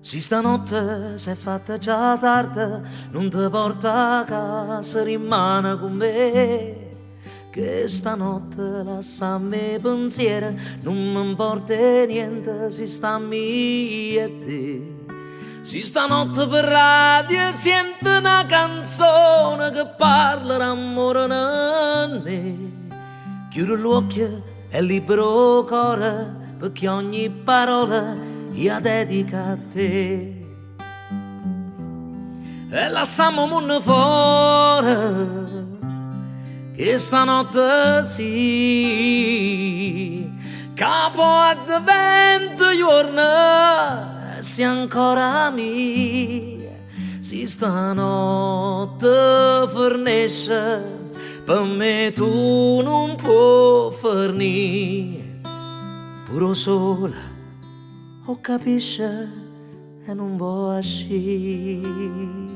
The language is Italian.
Si stanotte si è fatta già tardi, non ti porta a casa, rimane con me. Che stanotte lascia a me pensiero, non mi importa niente, si sta a me e te. Si stanotte per radio sente una canzone che parla d'amore ne. Chiudo gli occhi e libero cuore, perché ogni parola io dedica a te. E lasciamo mondo fuori, che stanotte sì, capo ad vento giorno, si ancora mia, si stanotte fornisce, per me tu non puoi fornire, pure sola o capisce e non vuoi uscire.